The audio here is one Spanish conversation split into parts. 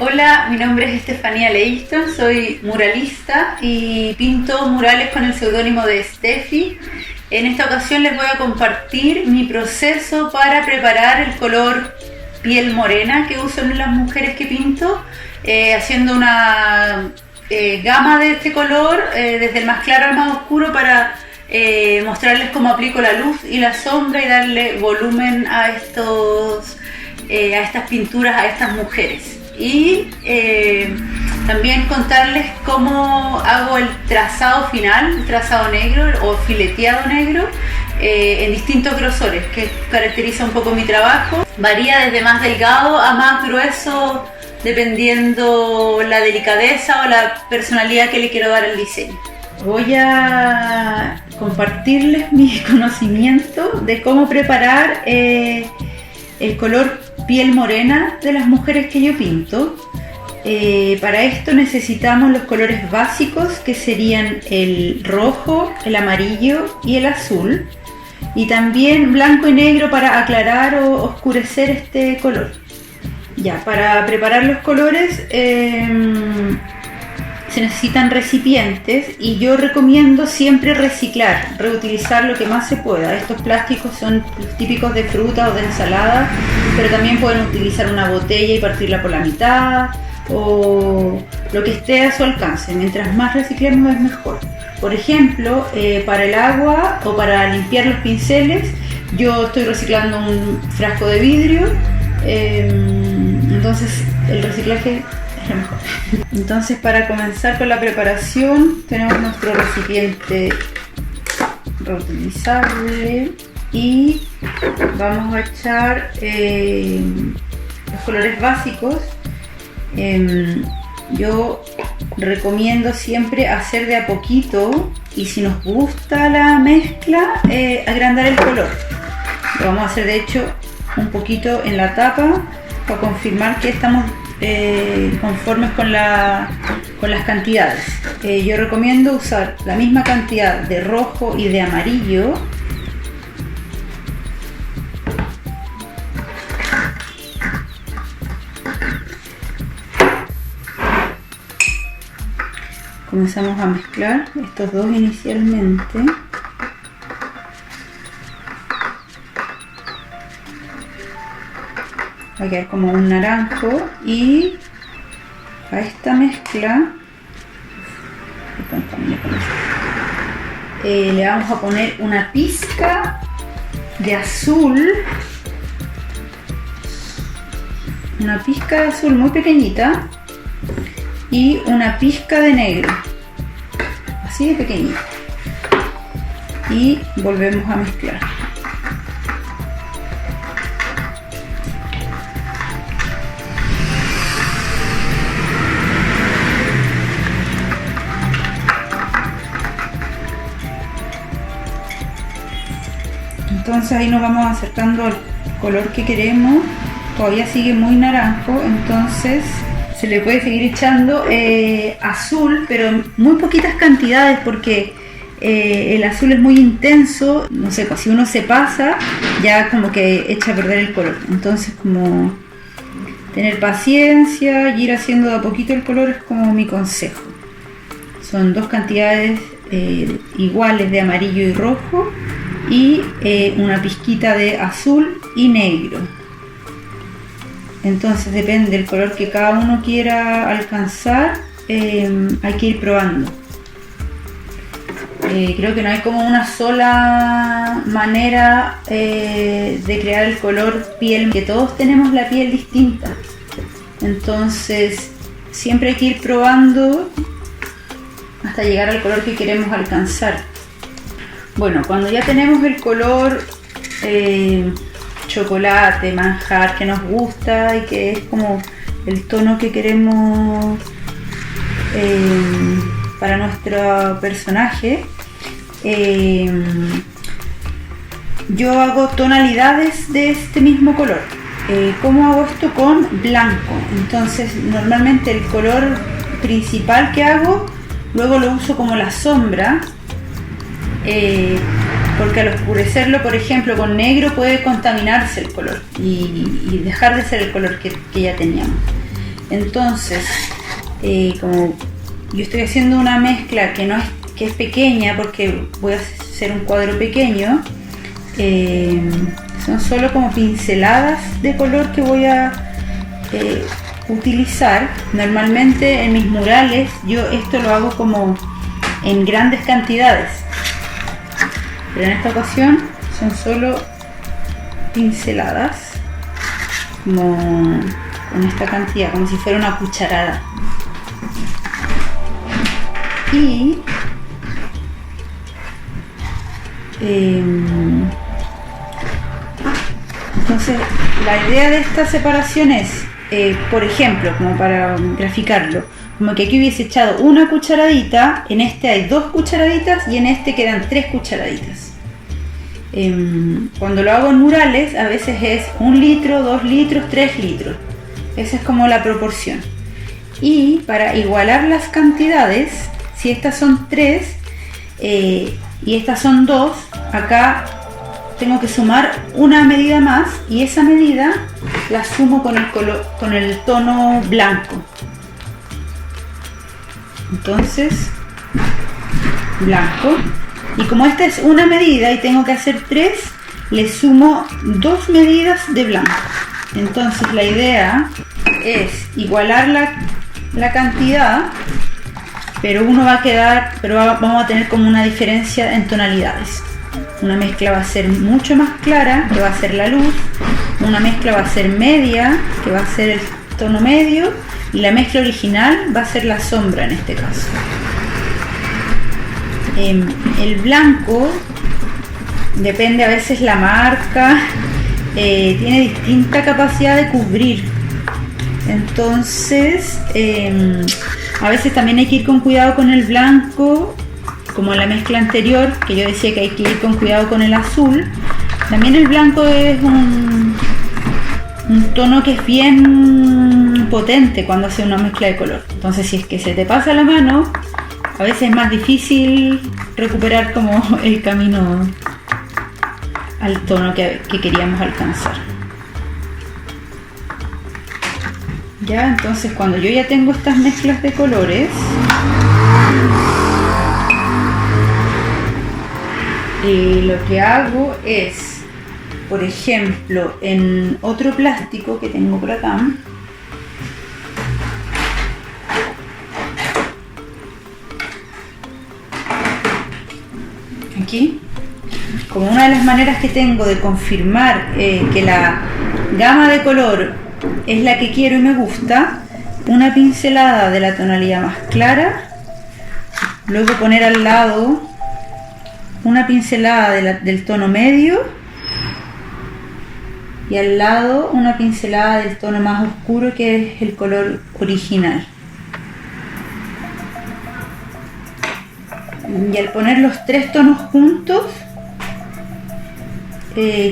Hola, mi nombre es Estefanía Leiston, soy muralista y pinto murales con el seudónimo de Steffi. En esta ocasión les voy a compartir mi proceso para preparar el color piel morena que uso en las mujeres que pinto, haciendo una gama de este color, desde el más claro al más oscuro, para mostrarles cómo aplico la luz y la sombra y darle volumen a estas pinturas, a estas mujeres. Y también contarles cómo hago el trazado final, el trazado negro o fileteado negro, en distintos grosores, que caracteriza un poco mi trabajo. Varía desde más delgado a más grueso, dependiendo la delicadeza o la personalidad que le quiero dar al diseño. Voy a compartirles mi conocimiento de cómo preparar el color piel morena de las mujeres que yo pinto. Para esto necesitamos los colores básicos, que serían el rojo, el amarillo y el azul, y también blanco y negro para aclarar o oscurecer este color. Ya, para preparar los colores se necesitan recipientes, y yo recomiendo siempre reciclar, reutilizar lo que más se pueda. Estos plásticos son típicos de fruta o de ensalada, pero también pueden utilizar una botella y partirla por la mitad, o lo que esté a su alcance. Mientras más reciclemos es mejor. Por ejemplo, para el agua o para limpiar los pinceles, yo estoy reciclando un frasco de vidrio, entonces el reciclaje es lo mejor. Entonces, para comenzar con la preparación, tenemos nuestro recipiente reutilizable y vamos a echar los colores básicos. Yo recomiendo siempre hacer de a poquito, y si nos gusta la mezcla, agrandar el color. Lo vamos a hacer de hecho un poquito en la tapa para confirmar que estamos conformes con las cantidades. Yo recomiendo usar la misma cantidad de rojo y de amarillo. Comenzamos a mezclar estos dos inicialmente. Va a quedar como un naranjo, y a esta mezcla le vamos a poner una pizca de azul, muy pequeñita, y una pizca de negro, así de pequeñita, y volvemos a mezclar. Entonces ahí nos vamos acercando al color que queremos. Todavía sigue muy naranjo, entonces se le puede seguir echando azul, pero muy poquitas cantidades, porque el azul es muy intenso. No sé, si uno se pasa, ya como que echa a perder el color. Entonces, como tener paciencia y ir haciendo de a poquito el color es como mi consejo. Son dos cantidades iguales de amarillo y rojo, y una pizquita de azul y negro. Entonces depende del color que cada uno quiera alcanzar, hay que ir probando. Creo que no hay como una sola manera de crear el color piel, que todos tenemos la piel distinta. Entonces siempre hay que ir probando hasta llegar al color que queremos alcanzar. Bueno, cuando ya tenemos el color chocolate, manjar, que nos gusta y que es como el tono que queremos para nuestro personaje, yo hago tonalidades de este mismo color. ¿Cómo hago esto? Con blanco. Entonces normalmente el color principal que hago, luego lo uso como la sombra, porque al oscurecerlo, por ejemplo, con negro, puede contaminarse el color y dejar de ser el color que ya teníamos. Entonces, como yo estoy haciendo una mezcla que es pequeña, porque voy a hacer un cuadro pequeño, son solo como pinceladas de color que voy a utilizar. Normalmente en mis murales yo esto lo hago como en grandes cantidades, pero en esta ocasión son solo pinceladas, como con esta cantidad, como si fuera una cucharada. Y entonces la idea de esta separación es, por ejemplo, como para graficarlo, como que aquí hubiese echado una cucharadita, en este hay 2 cucharaditas y en este quedan 3 cucharaditas. Cuando lo hago en murales a veces es 1 litro, 2 litros, 3 litros. Esa es como la proporción. Y para igualar las cantidades, si estas son 3 y estas son 2, acá tengo que sumar una medida más, y esa medida la sumo con el tono blanco. Entonces, blanco. Y como esta es una medida y tengo que hacer 3, le sumo 2 medidas de blanco. Entonces la idea es igualar la cantidad, pero vamos a tener como una diferencia en tonalidades. Una mezcla va a ser mucho más clara, que va a ser la luz. Una mezcla va a ser media, que va a ser el tono medio. Y la mezcla original va a ser la sombra en este caso. El blanco, depende a veces la marca, tiene distinta capacidad de cubrir. Entonces, a veces también hay que ir con cuidado con el blanco, como en la mezcla anterior, que yo decía que hay que ir con cuidado con el azul. También el blanco es un tono que es bien potente cuando hace una mezcla de color. Entonces, si es que se te pasa la mano, a veces es más difícil recuperar como el camino al tono que queríamos alcanzar. Ya, entonces cuando yo ya tengo estas mezclas de colores, lo que hago es, por ejemplo, en otro plástico que tengo por acá, aquí, como una de las maneras que tengo de confirmar que la gama de color es la que quiero y me gusta, una pincelada de la tonalidad más clara, luego poner al lado una pincelada del tono medio y al lado una pincelada del tono más oscuro, que es el color original. Y al poner los 3 tonos juntos,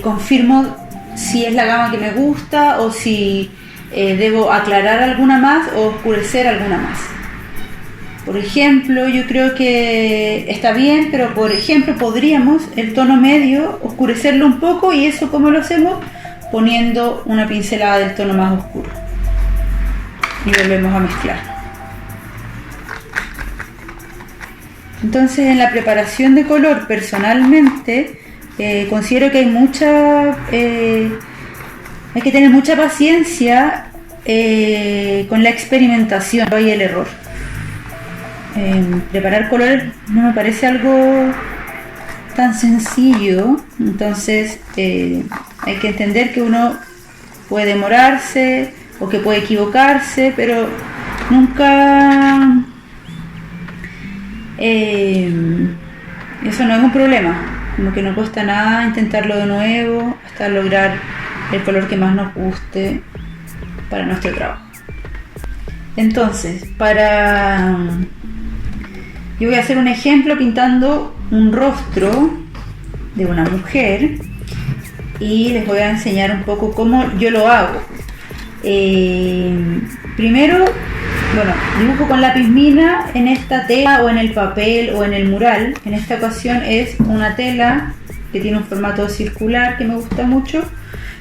confirmo si es la gama que me gusta o si debo aclarar alguna más o oscurecer alguna más. Por ejemplo, yo creo que está bien, pero por ejemplo podríamos el tono medio oscurecerlo un poco, y eso ¿cómo lo hacemos? Poniendo una pincelada del tono más oscuro y volvemos a mezclar. Entonces, en la preparación de color, personalmente considero que hay que tener mucha paciencia con la experimentación y el error. Preparar colores no me parece algo tan sencillo, entonces hay que entender que uno puede demorarse o que puede equivocarse, pero nunca eso no es un problema, como que no cuesta nada intentarlo de nuevo hasta lograr el color que más nos guste para nuestro trabajo. Entonces, yo voy a hacer un ejemplo pintando un rostro de una mujer y les voy a enseñar un poco cómo yo lo hago. Primero, dibujo con lápiz mina en esta tela o en el papel o en el mural. En esta ocasión es una tela que tiene un formato circular que me gusta mucho,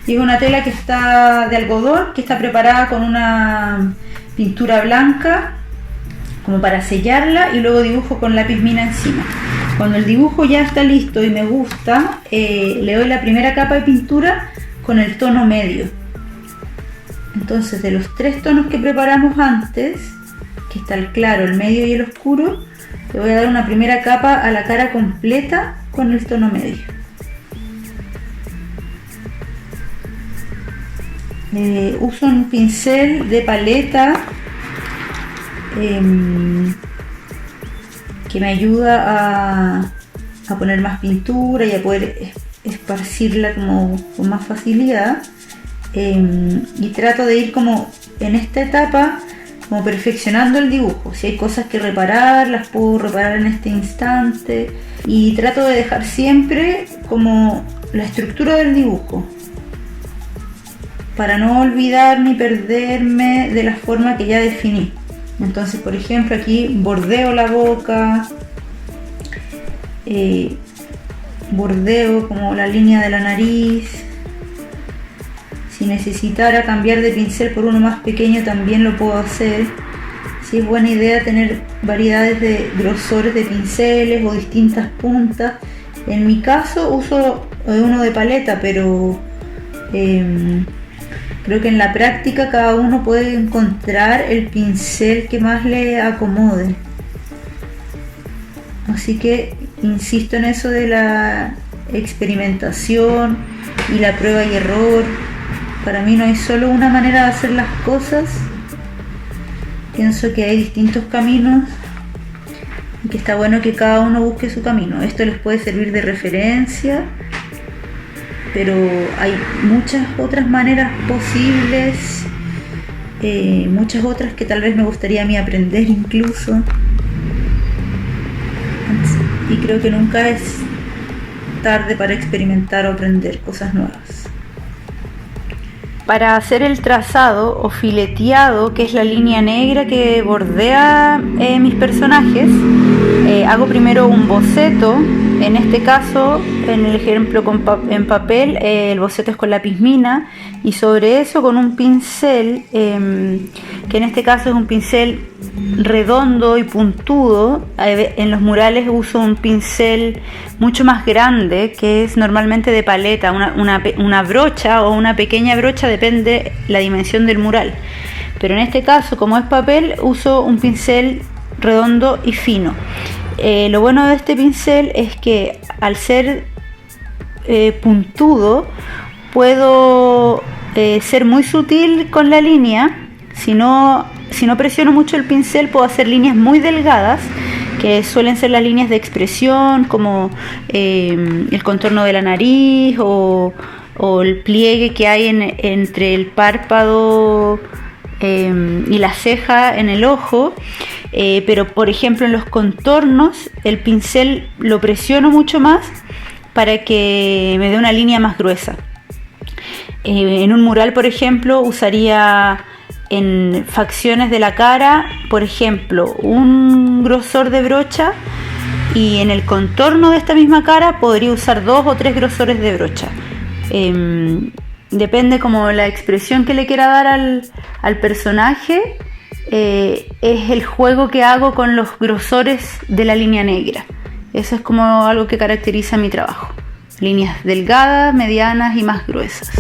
y es una tela que está de algodón, que está preparada con una pintura blanca como para sellarla y luego dibujo con lápiz mina encima. Cuando el dibujo ya está listo y me gusta, le doy la primera capa de pintura con el tono medio. Entonces, de los 3 tonos que preparamos antes, que está el claro, el medio y el oscuro, le voy a dar una primera capa a la cara completa con el tono medio. Uso un pincel de paleta que me ayuda a poner más pintura y a poder esparcirla como con más facilidad, y trato de ir como en esta etapa como perfeccionando el dibujo. Si hay cosas que reparar, las puedo reparar en este instante, y trato de dejar siempre como la estructura del dibujo para no olvidar ni perderme de la forma que ya definí. Entonces, por ejemplo, aquí bordeo la boca, bordeo como la línea de la nariz. Si necesitara cambiar de pincel por uno más pequeño también lo puedo hacer. Sí, es buena idea tener variedades de grosores de pinceles o distintas puntas. En mi caso uso uno de paleta, pero creo que en la práctica cada uno puede encontrar el pincel que más le acomode. Así que insisto en eso de la experimentación y la prueba y error. Para mí no hay solo una manera de hacer las cosas. Pienso que hay distintos caminos y que está bueno que cada uno busque su camino. Esto les puede servir de referencia, pero hay muchas otras maneras posibles, muchas otras que tal vez me gustaría a mí aprender incluso. Y creo que nunca es tarde para experimentar o aprender cosas nuevas. Para hacer el trazado o fileteado, que es la línea negra que bordea mis personajes, hago primero un boceto. En este caso, en el ejemplo en papel, el boceto es con lápiz mina, y sobre eso con un pincel, que en este caso es un pincel redondo y puntudo. En los murales uso un pincel mucho más grande, que es normalmente de paleta, una brocha o una pequeña brocha, depende la dimensión del mural. Pero en este caso, como es papel, uso un pincel redondo y fino. Lo bueno de este pincel es que al ser puntudo puedo ser muy sutil con la línea. Si no presiono mucho el pincel, puedo hacer líneas muy delgadas, que suelen ser las líneas de expresión, como el contorno de la nariz o el pliegue que hay entre el párpado y la ceja en el ojo. Pero por ejemplo en los contornos el pincel lo presiono mucho más para que me dé una línea más gruesa. En un mural, por ejemplo, usaría en facciones de la cara, por ejemplo, un grosor de brocha, y en el contorno de esta misma cara podría usar 2 o 3 grosores de brocha. Depende como la expresión que le quiera dar al personaje. Es el juego que hago con los grosores de la línea negra. Eso es como algo que caracteriza mi trabajo: líneas delgadas, medianas y más gruesas.